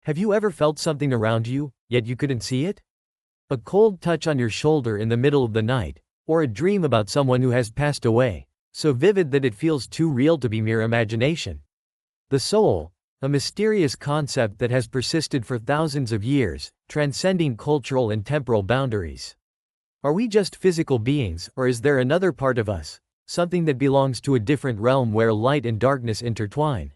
Have you ever felt something around you, yet you couldn't see it? A cold touch on your shoulder in the middle of the night, or a dream about someone who has passed away, so vivid that it feels too real to be mere imagination. The soul, a mysterious concept that has persisted for thousands of years, transcending cultural and temporal boundaries. Are we just physical beings, or is there another part of us, something that belongs to a different realm where light and darkness intertwine?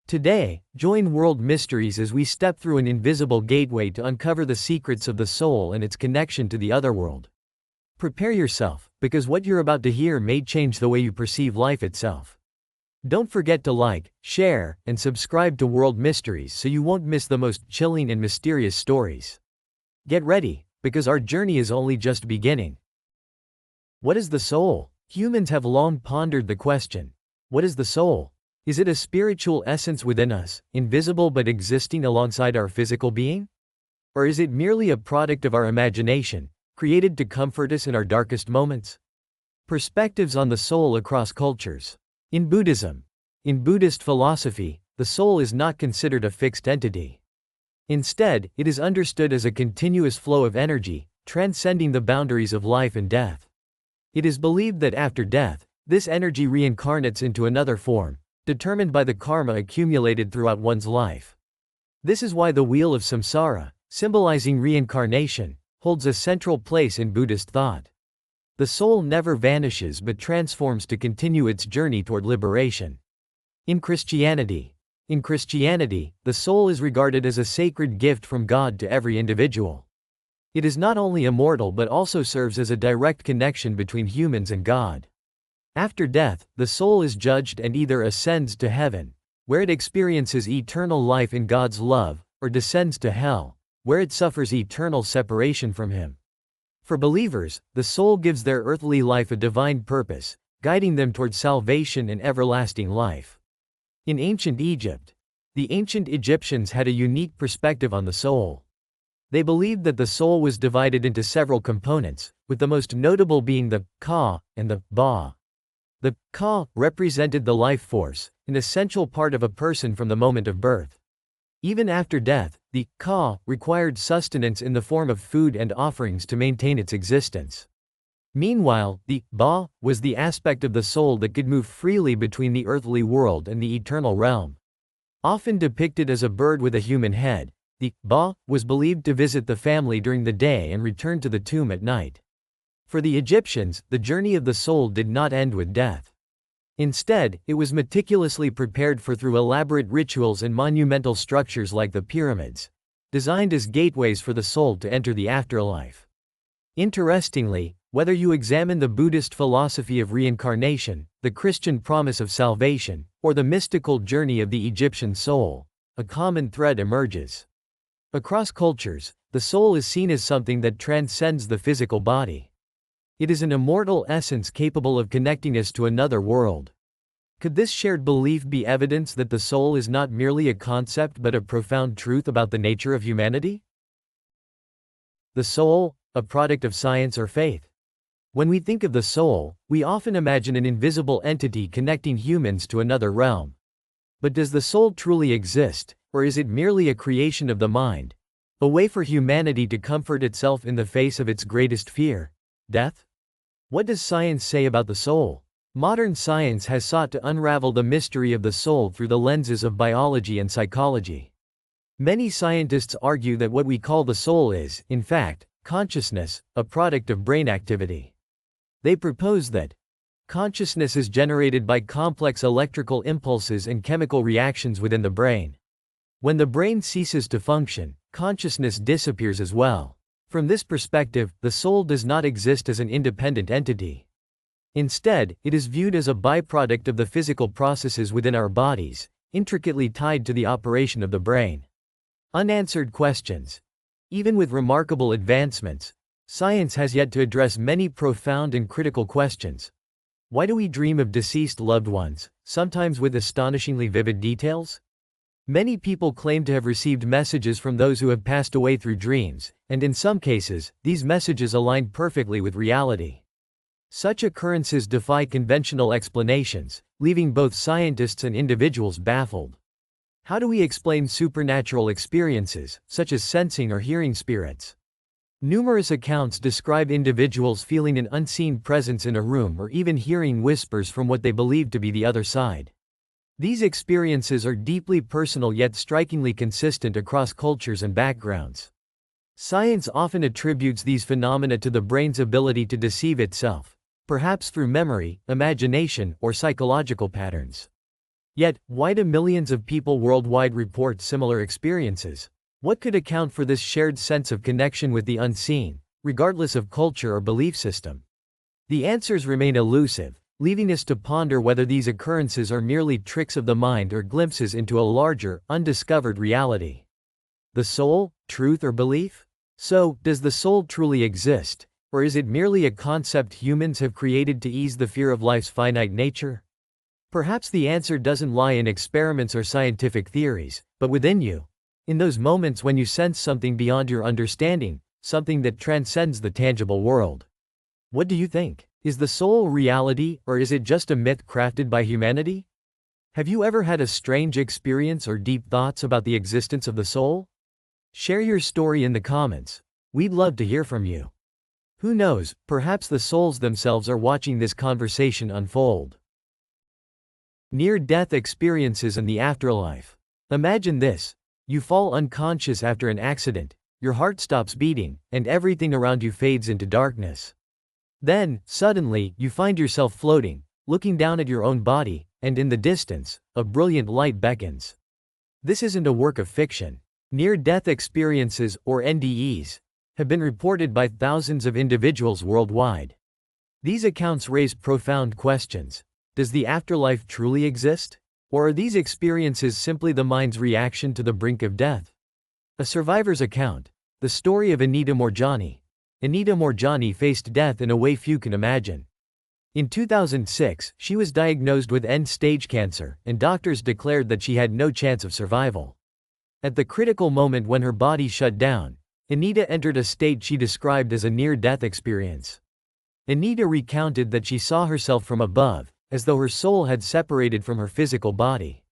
Today, join World Mysteries as we step through an invisible gateway to uncover the secrets of the soul and its connection to the otherworld. Prepare yourself, because what you're about to hear may change the way you perceive life itself. Don't forget to like, share, and subscribe to World Mysteries so you won't miss the most chilling and mysterious stories. Get ready, because our journey is only just beginning. What is the soul? Humans have long pondered the question. What is the soul? Is it a spiritual essence within us, invisible but existing alongside our physical being? Or is it merely a product of our imagination, created to comfort us in our darkest moments? Perspectives on the soul across cultures. In Buddhist philosophy, the soul is not considered a fixed entity. Instead, it is understood as a continuous flow of energy, transcending the boundaries of life and death. It is believed that after death, this energy reincarnates into another form, determined by the karma accumulated throughout one's life. This is why the wheel of samsara, symbolizing reincarnation, holds a central place in Buddhist thought. The soul never vanishes but transforms to continue its journey toward liberation. In Christianity, the soul is regarded as a sacred gift from God to every individual. It is not only immortal but also serves as a direct connection between humans and God. After death, the soul is judged and either ascends to heaven, where it experiences eternal life in God's love, or descends to hell, where it suffers eternal separation from Him. For believers, the soul gives their earthly life a divine purpose, guiding them toward salvation and everlasting life. In ancient Egypt, the ancient Egyptians had a unique perspective on the soul. They believed that the soul was divided into several components, with the most notable being the ka and the ba. The ka represented the life force, an essential part of a person from the moment of birth. Even after death, the ka required sustenance in the form of food and offerings to maintain its existence. Meanwhile, the ba was the aspect of the soul that could move freely between the earthly world and the eternal realm. Often depicted as a bird with a human head, the ba was believed to visit the family during the day and return to the tomb at night. For the Egyptians, the journey of the soul did not end with death. Instead, it was meticulously prepared for through elaborate rituals and monumental structures like the pyramids, designed as gateways for the soul to enter the afterlife. Interestingly, whether you examine the Buddhist philosophy of reincarnation, the Christian promise of salvation, or the mystical journey of the Egyptian soul, a common thread emerges. Across cultures, the soul is seen as something that transcends the physical body. It is an immortal essence capable of connecting us to another world. Could this shared belief be evidence that the soul is not merely a concept but a profound truth about the nature of humanity? The soul, a product of science or faith? When we think of the soul, we often imagine an invisible entity connecting humans to another realm. But does the soul truly exist, or is it merely a creation of the mind, a way for humanity to comfort itself in the face of its greatest fear, death? What does science say about the soul? Modern science has sought to unravel the mystery of the soul through the lenses of biology and psychology. Many scientists argue that what we call the soul is, in fact, consciousness, a product of brain activity. They propose that consciousness is generated by complex electrical impulses and chemical reactions within the brain. When the brain ceases to function, consciousness disappears as well. From this perspective, the soul does not exist as an independent entity. Instead, it is viewed as a byproduct of the physical processes within our bodies, intricately tied to the operation of the brain. Unanswered questions. Even with remarkable advancements, science has yet to address many profound and critical questions. Why do we dream of deceased loved ones, sometimes with astonishingly vivid details? Many people claim to have received messages from those who have passed away through dreams, and in some cases, these messages align perfectly with reality. Such occurrences defy conventional explanations, leaving both scientists and individuals baffled. How do we explain supernatural experiences, such as sensing or hearing spirits? Numerous accounts describe individuals feeling an unseen presence in a room or even hearing whispers from what they believe to be the other side. These experiences are deeply personal yet strikingly consistent across cultures and backgrounds. Science often attributes these phenomena to the brain's ability to deceive itself, perhaps through memory, imagination, or psychological patterns. Yet, why do millions of people worldwide report similar experiences? What could account for this shared sense of connection with the unseen, regardless of culture or belief system? The answers remain elusive, leaving us to ponder whether these occurrences are merely tricks of the mind or glimpses into a larger, undiscovered reality. The soul, truth, or belief? So, does the soul truly exist, or is it merely a concept humans have created to ease the fear of life's finite nature? Perhaps the answer doesn't lie in experiments or scientific theories, but within you. In those moments when you sense something beyond your understanding, something that transcends the tangible world. What do you think? Is the soul reality, or is it just a myth crafted by humanity? Have you ever had a strange experience or deep thoughts about the existence of the soul? Share your story in the comments. We'd love to hear from you. Who knows, perhaps the souls themselves are watching this conversation unfold. Near-death experiences in the afterlife. Imagine this. You fall unconscious after an accident, your heart stops beating, and everything around you fades into darkness. Then, suddenly, you find yourself floating, looking down at your own body, and in the distance, a brilliant light beckons. This isn't a work of fiction. Near-death experiences, or NDEs, have been reported by thousands of individuals worldwide. These accounts raise profound questions. Does the afterlife truly exist? Or are these experiences simply the mind's reaction to the brink of death? A survivor's account. The story of Anita Moorjani. Anita Moorjani faced death in a way few can imagine. In 2006, she was diagnosed with end-stage cancer, and doctors declared that she had no chance of survival. At the critical moment when her body shut down, Anita entered a state she described as a near-death experience. Anita recounted that she saw herself from above, as though her soul had separated from her physical body.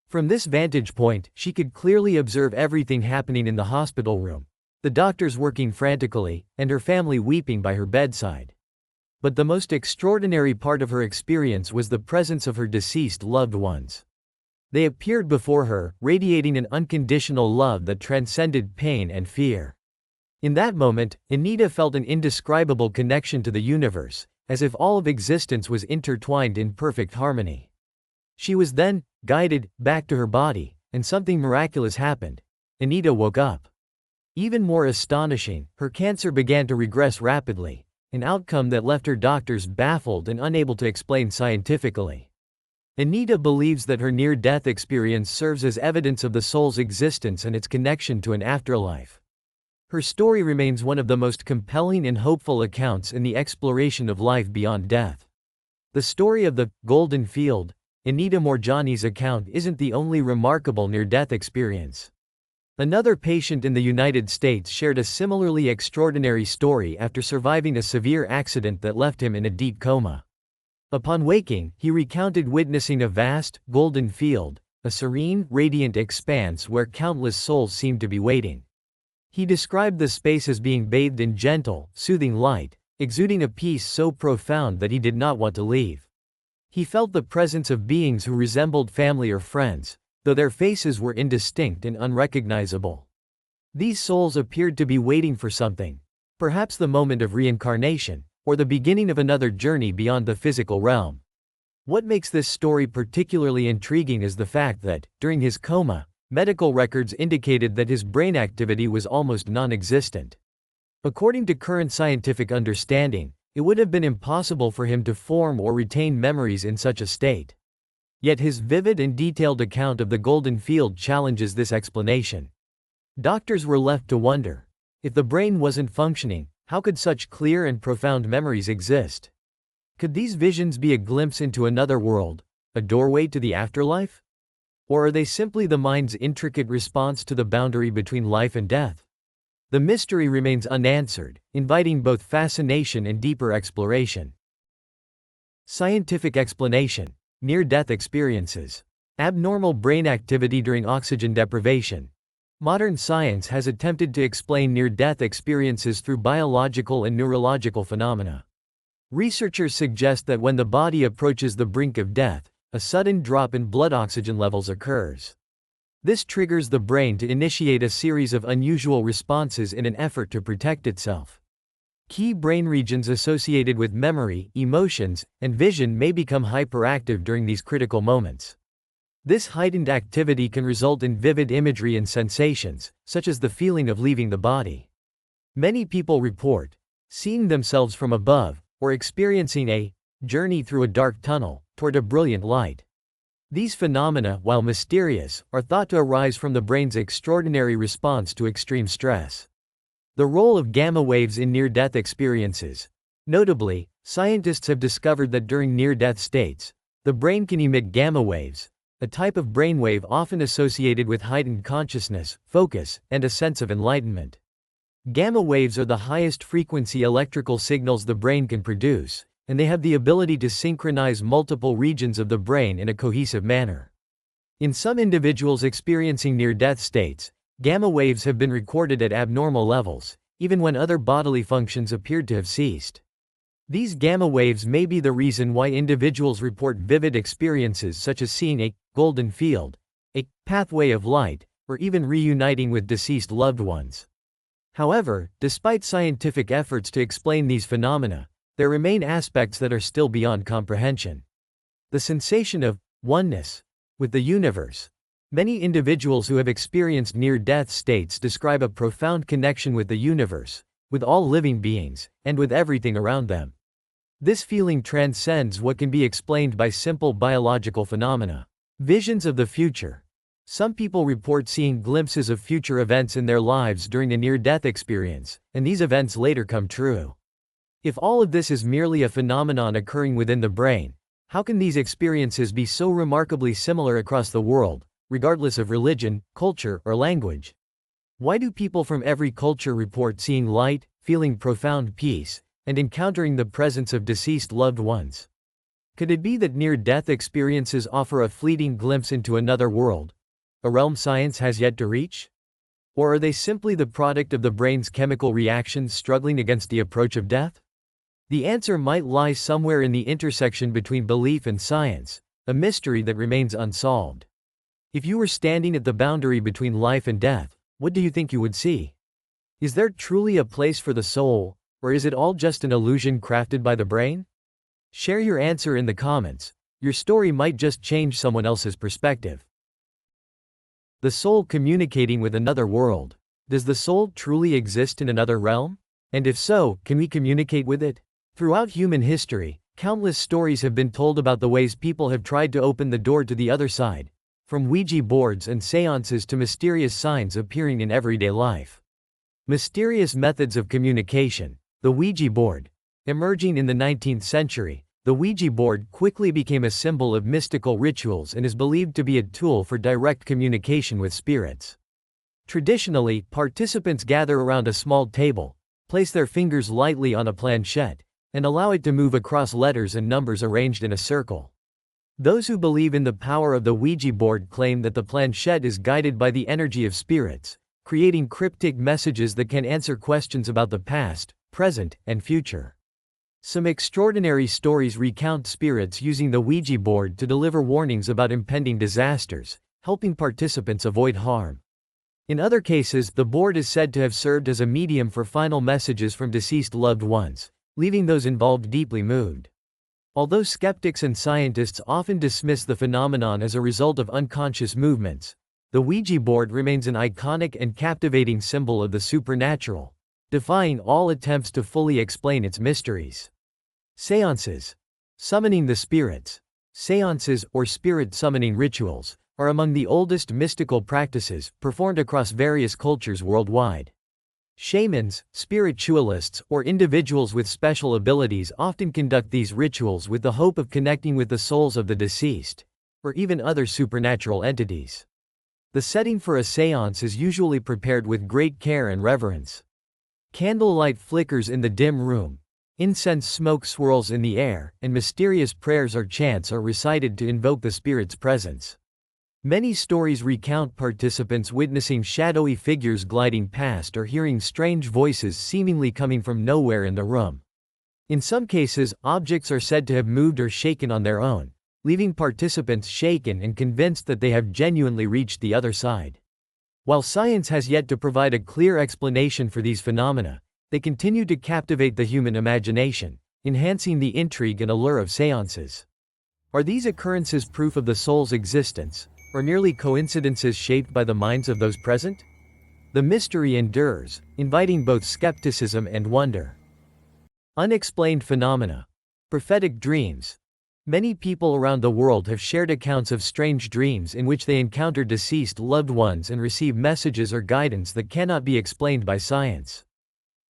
From this vantage point, she could clearly observe everything happening in the hospital room, the doctors working frantically, and her family weeping by her bedside. But the most extraordinary part of her experience was the presence of her deceased loved ones. They appeared before her, radiating an unconditional love that transcended pain and fear. In that moment, Anita felt an indescribable connection to the universe, as if all of existence was intertwined in perfect harmony. She was then guided back to her body, and something miraculous happened. Anita woke up. Even more astonishing, her cancer began to regress rapidly, an outcome that left her doctors baffled and unable to explain scientifically. Anita believes that her near-death experience serves as evidence of the soul's existence and its connection to an afterlife. Her story remains one of the most compelling and hopeful accounts in the exploration of life beyond death. The story of the golden field, Anita Moorjani's account, isn't the only remarkable near-death experience. Another patient in the United States shared a similarly extraordinary story after surviving a severe accident that left him in a deep coma. Upon waking, he recounted witnessing a vast, golden field, a serene, radiant expanse where countless souls seemed to be waiting. He described the space as being bathed in gentle, soothing light, exuding a peace so profound that he did not want to leave. He felt the presence of beings who resembled family or friends, though their faces were indistinct and unrecognizable. These souls appeared to be waiting for something, perhaps the moment of reincarnation, or the beginning of another journey beyond the physical realm. What makes this story particularly intriguing is the fact that, during his coma, medical records indicated that his brain activity was almost non-existent. According to current scientific understanding, it would have been impossible for him to form or retain memories in such a state. Yet his vivid and detailed account of the golden field challenges this explanation. Doctors were left to wonder. If the brain wasn't functioning, how could such clear and profound memories exist? Could these visions be a glimpse into another world, a doorway to the afterlife? Or are they simply the mind's intricate response to the boundary between life and death? The mystery remains unanswered, inviting both fascination and deeper exploration. Scientific explanation. Near-death experiences. Abnormal brain activity during oxygen deprivation. Modern science has attempted to explain near-death experiences through biological and neurological phenomena. Researchers suggest that when the body approaches the brink of death, a sudden drop in blood oxygen levels occurs. This triggers the brain to initiate a series of unusual responses in an effort to protect itself. Key brain regions associated with memory, emotions, and vision may become hyperactive during these critical moments. This heightened activity can result in vivid imagery and sensations, such as the feeling of leaving the body. Many people report seeing themselves from above, or experiencing a journey through a dark tunnel toward a brilliant light. These phenomena, while mysterious, are thought to arise from the brain's extraordinary response to extreme stress. The role of gamma waves in near-death experiences. Notably, scientists have discovered that during near-death states, the brain can emit gamma waves, a type of brainwave often associated with heightened consciousness, focus, and a sense of enlightenment. Gamma waves are the highest frequency electrical signals the brain can produce, and they have the ability to synchronize multiple regions of the brain in a cohesive manner. In some individuals experiencing near-death states, gamma waves have been recorded at abnormal levels, even when other bodily functions appeared to have ceased. These gamma waves may be the reason why individuals report vivid experiences such as seeing a golden field, a pathway of light, or even reuniting with deceased loved ones. However, despite scientific efforts to explain these phenomena, there remain aspects that are still beyond comprehension. The sensation of oneness with the universe. Many individuals who have experienced near-death states describe a profound connection with the universe, with all living beings, and with everything around them. This feeling transcends what can be explained by simple biological phenomena. Visions of the future. Some people report seeing glimpses of future events in their lives during a near-death experience, and these events later come true. If all of this is merely a phenomenon occurring within the brain, how can these experiences be so remarkably similar across the world, regardless of religion, culture, or language? Why do people from every culture report seeing light, feeling profound peace, and encountering the presence of deceased loved ones? Could it be that near-death experiences offer a fleeting glimpse into another world, a realm science has yet to reach? Or are they simply the product of the brain's chemical reactions struggling against the approach of death? The answer might lie somewhere in the intersection between belief and science, a mystery that remains unsolved. If you were standing at the boundary between life and death, what do you think you would see? Is there truly a place for the soul, or is it all just an illusion crafted by the brain? Share your answer in the comments. Your story might just change someone else's perspective. The soul communicating with another world. Does the soul truly exist in another realm? And if so, can we communicate with it? Throughout human history, countless stories have been told about the ways people have tried to open the door to the other side, from Ouija boards and seances to mysterious signs appearing in everyday life. Mysterious methods of communication. The Ouija board. Emerging in the 19th century, the Ouija board quickly became a symbol of mystical rituals and is believed to be a tool for direct communication with spirits. Traditionally, participants gather around a small table, place their fingers lightly on a planchette, and allow it to move across letters and numbers arranged in a circle. Those who believe in the power of the Ouija board claim that the planchette is guided by the energy of spirits, creating cryptic messages that can answer questions about the past, present, and future. Some extraordinary stories recount spirits using the Ouija board to deliver warnings about impending disasters, helping participants avoid harm. In other cases, the board is said to have served as a medium for final messages from deceased loved ones, leaving those involved deeply moved. Although skeptics and scientists often dismiss the phenomenon as a result of unconscious movements, the Ouija board remains an iconic and captivating symbol of the supernatural, defying all attempts to fully explain its mysteries. Seances. Summoning the spirits. Seances, or spirit summoning rituals, are among the oldest mystical practices performed across various cultures worldwide. Shamans, spiritualists, or individuals with special abilities often conduct these rituals with the hope of connecting with the souls of the deceased, or even other supernatural entities. The setting for a seance is usually prepared with great care and reverence. Candlelight flickers in the dim room. Incense smoke swirls in the air, and mysterious prayers or chants are recited to invoke the spirit's presence. Many stories recount participants witnessing shadowy figures gliding past or hearing strange voices seemingly coming from nowhere in the room. In some cases, objects are said to have moved or shaken on their own, leaving participants shaken and convinced that they have genuinely reached the other side. While science has yet to provide a clear explanation for these phenomena, they continue to captivate the human imagination, enhancing the intrigue and allure of seances. Are these occurrences proof of the soul's existence, or merely coincidences shaped by the minds of those present? The mystery endures, inviting both skepticism and wonder. Unexplained phenomena. Prophetic dreams. Many people around the world have shared accounts of strange dreams in which they encounter deceased loved ones and receive messages or guidance that cannot be explained by science.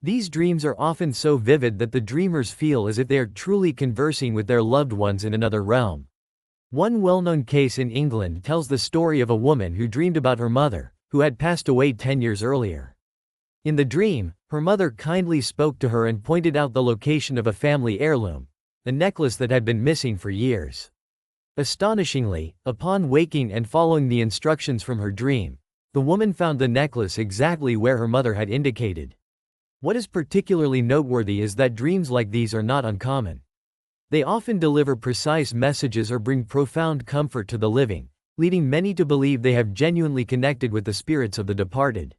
These dreams are often so vivid that the dreamers feel as if they are truly conversing with their loved ones in another realm. One well-known case in England tells the story of a woman who dreamed about her mother, who had passed away 10 years earlier. In the dream, her mother kindly spoke to her and pointed out the location of a family heirloom, a necklace that had been missing for years. Astonishingly, upon waking and following the instructions from her dream, the woman found the necklace exactly where her mother had indicated. What is particularly noteworthy is that dreams like these are not uncommon. They often deliver precise messages or bring profound comfort to the living, leading many to believe they have genuinely connected with the spirits of the departed.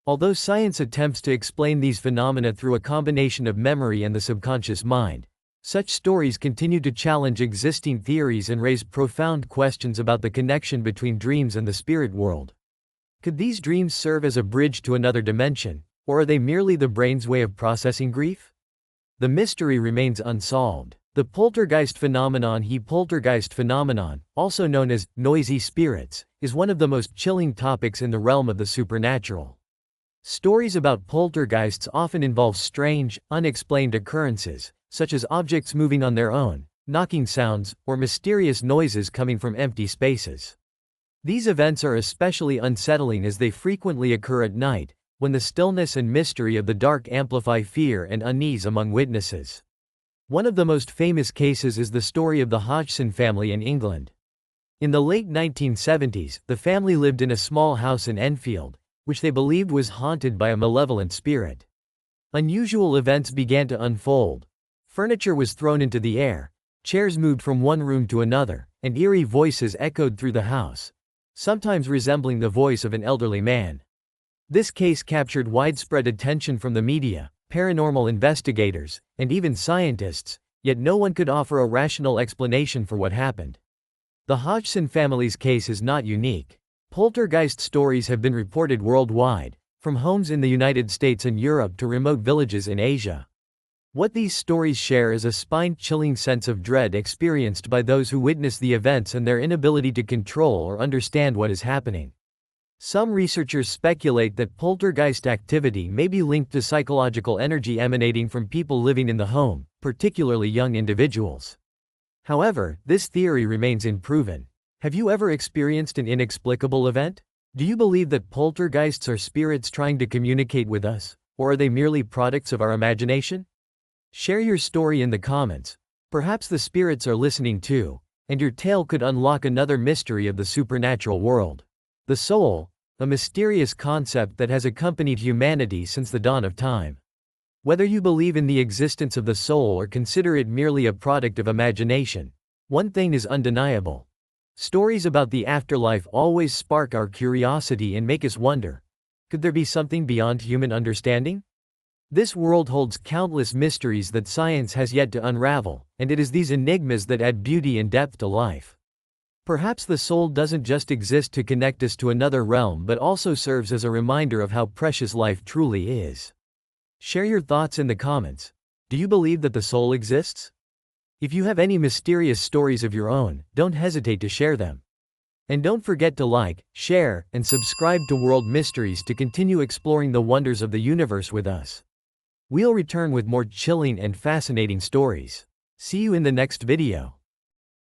Although science attempts to explain these phenomena through a combination of memory and the subconscious mind, such stories continue to challenge existing theories and raise profound questions about the connection between dreams and the spirit world. Could these dreams serve as a bridge to another dimension, or are they merely the brain's way of processing grief? The mystery remains unsolved. The poltergeist phenomenon, also known as noisy spirits, is one of the most chilling topics in the realm of the supernatural. Stories about poltergeists often involve strange, unexplained occurrences, such as objects moving on their own, knocking sounds, or mysterious noises coming from empty spaces. These events are especially unsettling as they frequently occur at night, when the stillness and mystery of the dark amplify fear and unease among witnesses. One of the most famous cases is the story of the Hodgson family in England. In the late 1970s, the family lived in a small house in Enfield, which they believed was haunted by a malevolent spirit. Unusual events began to unfold. Furniture was thrown into the air, chairs moved from one room to another, and eerie voices echoed through the house, sometimes resembling the voice of an elderly man. This case captured widespread attention from the media, paranormal investigators, and even scientists, yet no one could offer a rational explanation for what happened. The Hodgson family's case is not unique. Poltergeist stories have been reported worldwide, from homes in the United States and Europe to remote villages in Asia. What these stories share is a spine-chilling sense of dread experienced by those who witness the events and their inability to control or understand what is happening. Some researchers speculate that poltergeist activity may be linked to psychological energy emanating from people living in the home, particularly young individuals. However, this theory remains unproven. Have you ever experienced an inexplicable event? Do you believe that poltergeists are spirits trying to communicate with us, or are they merely products of our imagination? Share your story in the comments. Perhaps the spirits are listening too, and your tale could unlock another mystery of the supernatural world. The soul, a mysterious concept that has accompanied humanity since the dawn of time. Whether you believe in the existence of the soul or consider it merely a product of imagination, one thing is undeniable. Stories about the afterlife always spark our curiosity and make us wonder, could there be something beyond human understanding? This world holds countless mysteries that science has yet to unravel, and it is these enigmas that add beauty and depth to life. Perhaps the soul doesn't just exist to connect us to another realm but also serves as a reminder of how precious life truly is. Share your thoughts in the comments. Do you believe that the soul exists? If you have any mysterious stories of your own, don't hesitate to share them. And don't forget to like, share, and subscribe to World Mysteries to continue exploring the wonders of the universe with us. We'll return with more chilling and fascinating stories. See you in the next video.